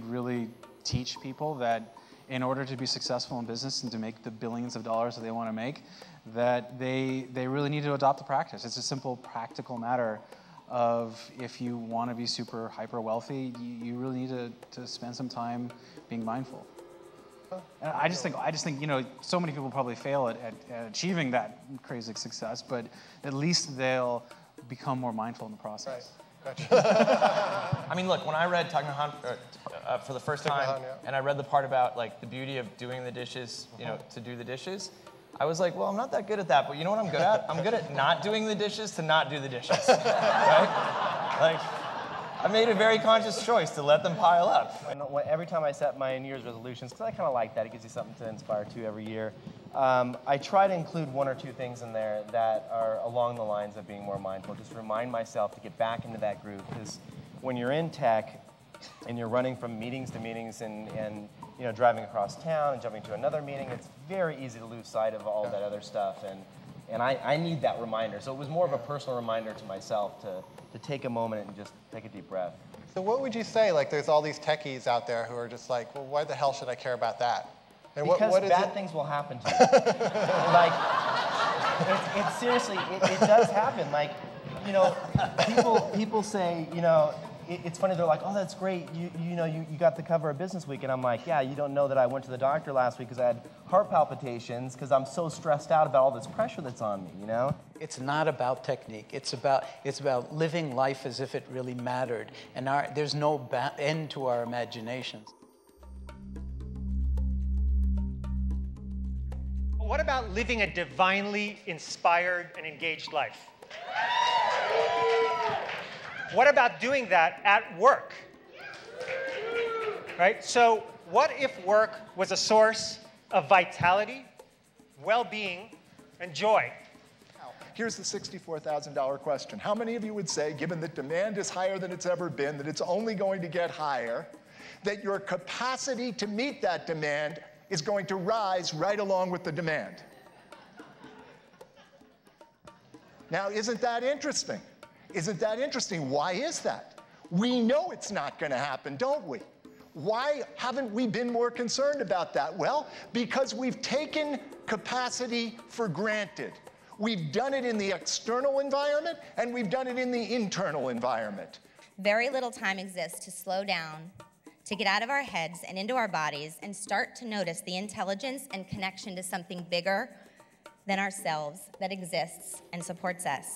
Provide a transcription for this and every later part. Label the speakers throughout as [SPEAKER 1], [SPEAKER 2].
[SPEAKER 1] could really teach people that in order to be successful in business and to make the billions of dollars that they want to make, that they really need to adopt the practice. It's a simple practical matter of if you want to be super hyper wealthy, you really need to spend some time being mindful. And I just think, you know, so many people probably fail at achieving that crazy success, but at least they'll become more mindful in the process.
[SPEAKER 2] Right. Gotcha.
[SPEAKER 3] I mean, look, when I read Thich Nhat Hanh for the first time, and I read the part about like the beauty of doing the dishes, you know, to do the dishes, I was like, well, I'm not that good at that, but you know what I'm good at? I'm good at not doing the dishes to not do the dishes, right? Like, I made a very conscious choice to let them pile up.
[SPEAKER 4] And every time I set my New Year's resolutions, because I kind of like that, it gives you something to inspire to every year, I try to include one or two things in there that are along the lines of being more mindful. Just remind myself to get back into that groove, because when you're in tech and you're running from meetings to meetings and you know, driving across town and jumping to another meeting, it's very easy to lose sight of all that other stuff. And I need that reminder. So it was more of a personal reminder to myself to take a moment and just take a deep breath.
[SPEAKER 2] So what would you say? Like, there's all these techies out there who are just like, well, why the hell should I care about that? And
[SPEAKER 4] because
[SPEAKER 2] what is
[SPEAKER 4] bad things will happen to you. Like, it's seriously, it does happen. Like, you know, people say, you know, it's funny, they're like, oh, that's great, you know, you got the cover of Business Week, and I'm like, yeah, you don't know that I went to the doctor last week because I had heart palpitations because I'm so stressed out about all this pressure that's on me, you know?
[SPEAKER 5] It's not about technique, it's about living life as if it really mattered, and there's no end to our imaginations.
[SPEAKER 6] What about living a divinely inspired and engaged life? What about doing that at work? Right? So what if work was a source of vitality, well-being, and joy?
[SPEAKER 7] Here's the $64,000 question. How many of you would say, given that demand is higher than it's ever been, that it's only going to get higher, that your capacity to meet that demand is going to rise right along with the demand? Now, isn't that interesting? Isn't that interesting? Why is that? We know it's not going to happen, don't we? Why haven't we been more concerned about that? Well, because we've taken capacity for granted. We've done it in the external environment, and we've done it in the internal environment.
[SPEAKER 8] Very little time exists to slow down, to get out of our heads and into our bodies and start to notice the intelligence and connection to something bigger than ourselves that exists and supports us.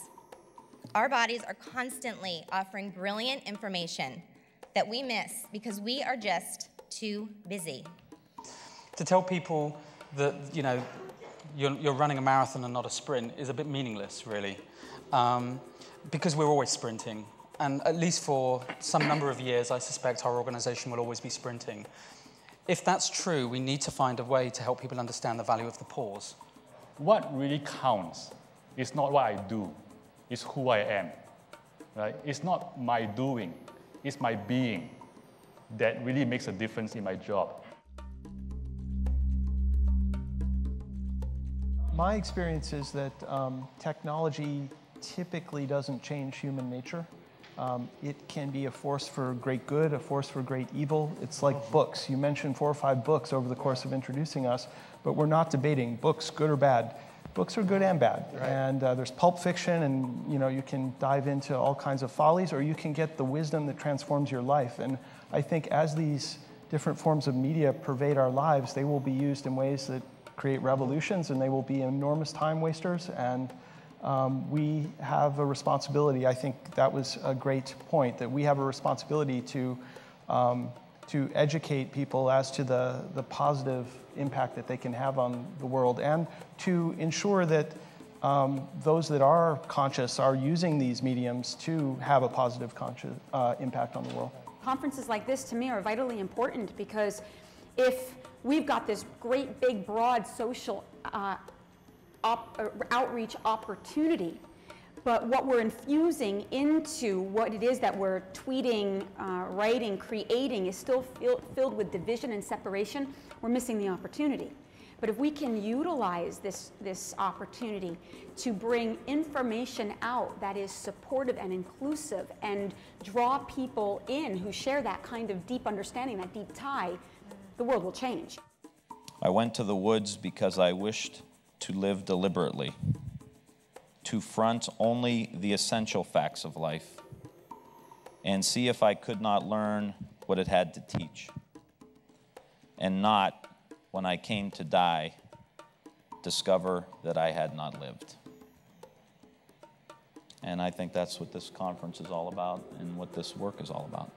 [SPEAKER 8] Our bodies are constantly offering brilliant information that we miss because we are just too busy.
[SPEAKER 1] To tell people that, you know, you're running a marathon and not a sprint is a bit meaningless, really, because we're always sprinting. And at least for some number of years, I suspect our organization will always be sprinting. If that's true, we need to find a way to help people understand the value of the pause.
[SPEAKER 9] What really counts is not what I do, it's who I am. Right? It's not my doing, it's my being that really makes a difference in my job.
[SPEAKER 10] My experience is that technology typically doesn't change human nature. It can be a force for great good, a force for great evil. It's like books. You mentioned 4 or 5 books over the course of introducing us, but we're not debating books, good or bad. Books are good and bad. Right. And there's pulp fiction, and you know, you can dive into all kinds of follies, or you can get the wisdom that transforms your life. And I think as these different forms of media pervade our lives, they will be used in ways that create revolutions, and they will be enormous time wasters. And we have a responsibility. I think that was a great point, that we have a responsibility to educate people as to the positive impact that they can have on the world, and to ensure that those that are conscious are using these mediums to have a positive impact on the world.
[SPEAKER 11] Conferences like this, to me, are vitally important, because if we've got this great, big, broad social outreach opportunity, but what we're infusing into what it is that we're tweeting, writing, creating is still filled with division and separation, we're missing the opportunity. But if we can utilize this opportunity to bring information out that is supportive and inclusive and draw people in who share that kind of deep understanding, that deep tie, the world will change.
[SPEAKER 12] I went to the woods because I wished to live deliberately, to front only the essential facts of life, and see if I could not learn what it had to teach, and not, when I came to die, discover that I had not lived. And I think that's what this conference is all about and what this work is all about.